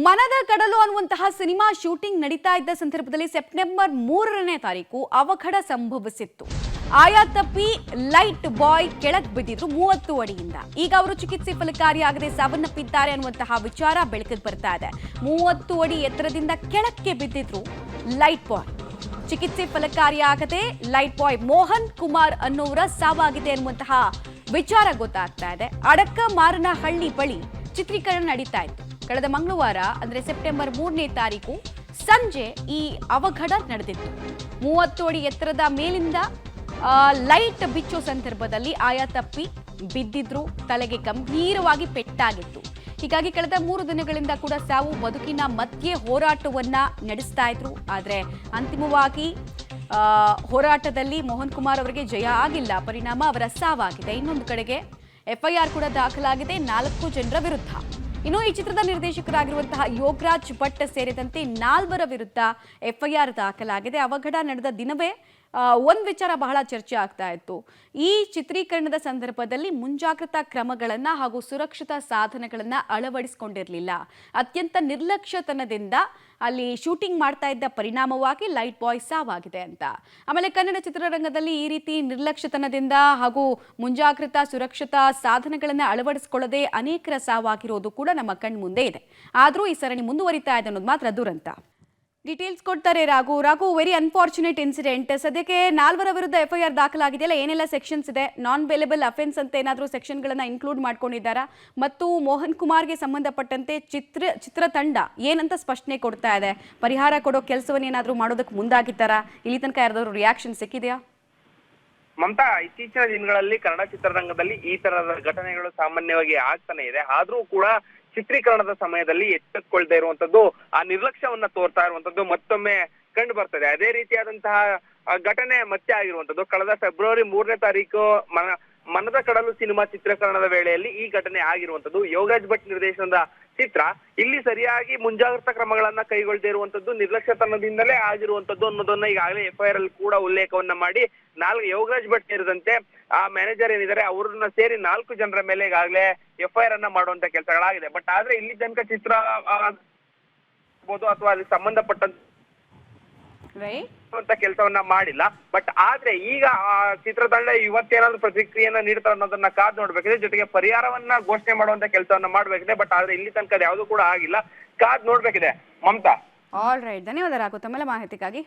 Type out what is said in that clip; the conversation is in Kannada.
ಮನದ ಕಡಲು ಅನ್ನುವಂತಹ ಸಿನಿಮಾ ಶೂಟಿಂಗ್ ನಡೀತಾ ಇದ್ದ ಸಂದರ್ಭದಲ್ಲಿ ಸೆಪ್ಟೆಂಬರ್ 3ನೇ ತಾರೀಕು ಅವಘಡ ಸಂಭವಿಸಿತ್ತು. ಆಯಾ ತಪ್ಪಿ ಲೈಟ್ ಬಾಯ್ ಕೆಳಗೆ ಬಿದ್ದಿದ್ರು 30 ಅಡಿಯಿಂದ. ಈಗ ಅವರು ಚಿಕಿತ್ಸೆ ಫಲಕಾರಿಯಾಗದೆ ಸಾವನ್ನಪ್ಪಿದ್ದಾರೆ ಅನ್ನುವಂತಹ ವಿಚಾರ ಬೆಳಕಿಗೆ ಬರ್ತಾ ಇದೆ. 30 ಅಡಿ ಎತ್ತರದಿಂದ ಕೆಳಕ್ಕೆ ಬಿದ್ದಿದ್ರು ಲೈಟ್ ಬಾಯ್. ಚಿಕಿತ್ಸೆ ಫಲಕಾರಿಯಾಗದೆ ಲೈಟ್ ಬಾಯ್ ಮೋಹನ್ ಕುಮಾರ್ ಅನ್ನೋರ ಸಾವಾಗಿದೆ ಅನ್ನುವಂತಹ ವಿಚಾರ ಗೊತ್ತಾಗ್ತಾ ಇದೆ. ಅಡಕ ಮಾರನಹಳ್ಳಿ ಬಳಿ ಚಿತ್ರೀಕರಣ ನಡೀತಾ ಇತ್ತು. ಕಳೆದ ಮಂಗಳವಾರ ಅಂದ್ರೆ ಸೆಪ್ಟೆಂಬರ್ 3ನೇ ತಾರೀಕು ಸಂಜೆ ಈ ಅವಘಡ ನಡೆದಿತ್ತು. 30 ಅಡಿ ಎತ್ತರದ ಮೇಲಿಂದ ಲೈಟ್ ಬಿಚ್ಚೋ ಸಂದರ್ಭದಲ್ಲಿ ಆಯಾ ತಪ್ಪಿ ಬಿದ್ದಿದ್ರು. ತಲೆಗೆ ಗಂಭೀರವಾಗಿ ಪೆಟ್ಟಾಗಿತ್ತು. ಹೀಗಾಗಿ ಕಳೆದ 3 ದಿನಗಳಿಂದ ಕೂಡ ಸಾವು ಬದುಕಿನ ಮಧ್ಯೆ ಹೋರಾಟವನ್ನ ನಡೆಸ್ತಾ ಇದ್ರು. ಆದ್ರೆ ಅಂತಿಮವಾಗಿ ಹೋರಾಟದಲ್ಲಿ ಮೋಹನ್ ಕುಮಾರ್ ಅವರಿಗೆ ಜಯ ಆಗಿಲ್ಲ. ಪರಿಣಾಮ ಅವರ ಸಾವಾಗಿದೆ. ಇನ್ನೊಂದು ಕಡೆಗೆ FIR ಕೂಡ ದಾಖಲಾಗಿದೆ 4 ಜನರ ವಿರುದ್ಧ. ಇನ್ನು ಈ ಚಿತ್ರದ ನಿರ್ದೇಶಕರಾಗಿರುವಂತಹ ಯೋಗರಾಜ್ ಭಟ್ ಸೇರಿದಂತೆ 4 ವಿರುದ್ಧ FIR ದಾಖಲಾಗಿದೆ. ಅವಘಡ ನಡೆದ ದಿನವೇ ಒಂದು ವಿಚಾರ ಬಹಳ ಚರ್ಚೆ ಆಗ್ತಾ ಇತ್ತು. ಈ ಚಿತ್ರೀಕರಣದ ಸಂದರ್ಭದಲ್ಲಿ ಮುಂಜಾಗ್ರತಾ ಕ್ರಮಗಳನ್ನ ಹಾಗೂ ಸುರಕ್ಷತಾ ಸಾಧನಗಳನ್ನ ಅಳವಡಿಸಿಕೊಂಡಿರಲಿಲ್ಲ. ಅತ್ಯಂತ ನಿರ್ಲಕ್ಷ್ಯತನದಿಂದ ಅಲ್ಲಿ ಶೂಟಿಂಗ್ ಮಾಡ್ತಾ ಇದ್ದ ಪರಿಣಾಮವಾಗಿ ಲೈಟ್ ಬಾಯ್ ಸಾವಾಗಿದೆ ಅಂತ. ಆಮೇಲೆ ಕನ್ನಡ ಚಿತ್ರರಂಗದಲ್ಲಿ ಈ ರೀತಿ ನಿರ್ಲಕ್ಷ್ಯತನದಿಂದ ಹಾಗೂ ಮುಂಜಾಗ್ರತಾ ಸುರಕ್ಷತಾ ಸಾಧನಗಳನ್ನ ಅಳವಡಿಸಿಕೊಳ್ಳದೆ ಅನೇಕರ ಸಾವಾಗಿರೋದು ಕೂಡ ನಮ್ಮ ಕಣ್ಮುಂದೆ ಇದೆ. ಆದರೂ ಈ ಸರಣಿ ಮುಂದುವರಿತಾ ಇದೆ ಅನ್ನೋದು ಮಾತ್ರ ದುರಂತ. ಡೀಟೇಲ್ಸ್ ಕೊಡ್ತಾರೆ ರಾಘು. Very unfortunate incident. ಸದ್ಯಕ್ಕೆ 4 ವಿರುದ್ಧ FIR ದಾಖಲಾಗಿದೆಯಲ್ಲ, ಏನೆಲ್ಲ ಸೆಕ್ಷನ್ಸ್ ಇದೆ? ನಾನ್ ಬೇಲೆಬಲ್ ಅಫೆನ್ಸ್ ಅಂತ ಏನಾದರೂ ಸೆಕ್ಷನ್ಗಳನ್ನ ಇನ್ಕ್ಲೂಡ್ ಮಾಡ್ಕೊಂಡಿದ್ದಾರಾ? ಮತ್ತು ಮೋಹನ್ ಕುಮಾರ್ಗೆ ಸಂಬಂಧಪಟ್ಟಂತೆ ಚಿತ್ರತಂಡ ಏನಂತ ಸ್ಪಷ್ಟನೆ ಕೊಡ್ತಾ ಇದೆ? ಪರಿಹಾರ ಕೊಡೋ ಕೆಲಸವನ್ನ ಏನಾದರೂ ಮಾಡೋದಕ್ಕೆ ಮುಂದಾಗಿದ್ದಾರಾ? ಇಲ್ಲಿ ತನಕ ಯಾರಾದರೂ ರಿಯಾಕ್ಷನ್ ಸಿಕ್ಕಿದೆಯಾ? ಮಮತಾ, ಇತ್ತೀಚಿನ ದಿನಗಳಲ್ಲಿ ಕನ್ನಡ ಚಿತ್ರರಂಗದಲ್ಲಿ ಈ ತರಹದ ಘಟನೆಗಳು ಸಾಮಾನ್ಯವಾಗಿ ಆಗ್ತಾನೆ ಇದೆ. ಆದ್ರೂ ಕೂಡ ಚಿತ್ರೀಕರಣದ ಸಮಯದಲ್ಲಿ ಎಚ್ಚೆತ್ತುಕೊಳ್ತಾ ಇರುವಂತದ್ದು, ಆ ನಿರ್ಲಕ್ಷ್ಯವನ್ನ ತೋರ್ತಾ ಇರುವಂತದ್ದು ಮತ್ತೊಮ್ಮೆ ಕಂಡು ಬರ್ತದೆ. ಅದೇ ರೀತಿಯಾದಂತಹ ಘಟನೆ ಮತ್ತೆ ಆಗಿರುವಂತದ್ದು ಕಳೆದ ಫೆಬ್ರವರಿ 3ನೇ ತಾರೀಕು ಮನದ ಕಡಲು ಸಿನಿಮಾ ಚಿತ್ರೀಕರಣದ ವೇಳೆಯಲ್ಲಿ ಈ ಘಟನೆ ಆಗಿರುವಂತದ್ದು. ಯೋಗರಾಜ್ ಭಟ್ ನಿರ್ದೇಶನದ ಚಿತ್ರ. ಇಲ್ಲಿ ಸರಿಯಾಗಿ ಮುಂಜಾಗ್ರತಾ ಕ್ರಮಗಳನ್ನ ಕೈಗೊಳ್ಳದೇ ಇರುವಂತದ್ದು ನಿರ್ಲಕ್ಷ್ಯತನದಿಂದಲೇ ಆಗಿರುವಂತದ್ದು ಅನ್ನೋದನ್ನ ಈಗಾಗಲೇ FIR ಅಲ್ಲಿ ಕೂಡ ಉಲ್ಲೇಖವನ್ನ ಮಾಡಿ ಯೋಗರಾಜ್ ಭಟ್ ಸೇರಿದಂತೆ ಆ ಮ್ಯಾನೇಜರ್ ಏನಿದ್ದಾರೆ ಅವ್ರನ್ನ ಸೇರಿ 4 ಜನರ ಮೇಲೆ ಈಗಾಗಲೇ FIR ಅನ್ನ ಮಾಡುವಂತ ಕೆಲಸಗಳಾಗಿದೆ. ಬಟ್ ಆದ್ರೆ ಇಲ್ಲಿ ತನಕ ಚಿತ್ರ ಅಥವಾ ಅಲ್ಲಿ ಸಂಬಂಧಪಟ್ಟಂತ ಕೆಲಸವನ್ನ ಮಾಡಿಲ್ಲ. ಬಟ್ ಆದ್ರೆ ಈಗ ಚಿತ್ರತಂಡ ಇವತ್ತೇನಾದ್ರೂ ಪ್ರತಿಕ್ರಿಯೆಯನ್ನ ನೀಡ್ತಾರೆ ಅನ್ನೋದನ್ನ ಕಾದ್ ನೋಡ್ಬೇಕಿದೆ. ಜೊತೆಗೆ ಪರಿಹಾರವನ್ನ ಘೋಷಣೆ ಮಾಡುವಂತ ಕೆಲಸವನ್ನ ಮಾಡ್ಬೇಕಿದೆ. ಬಟ್ ಆದ್ರೆ ಇಲ್ಲಿ ತನಕ ಯಾವ್ದು ಕೂಡ ಆಗಿಲ್ಲ. ಕಾದ್ ನೋಡ್ಬೇಕಿದೆ ಮಮತಾ. ಆಲ್ ರೈಟ್, ಧನ್ಯವಾದ ರಾಘು ತಮ್ಮೆಲ್ಲ ಮಾಹಿತಿಗಾಗಿ.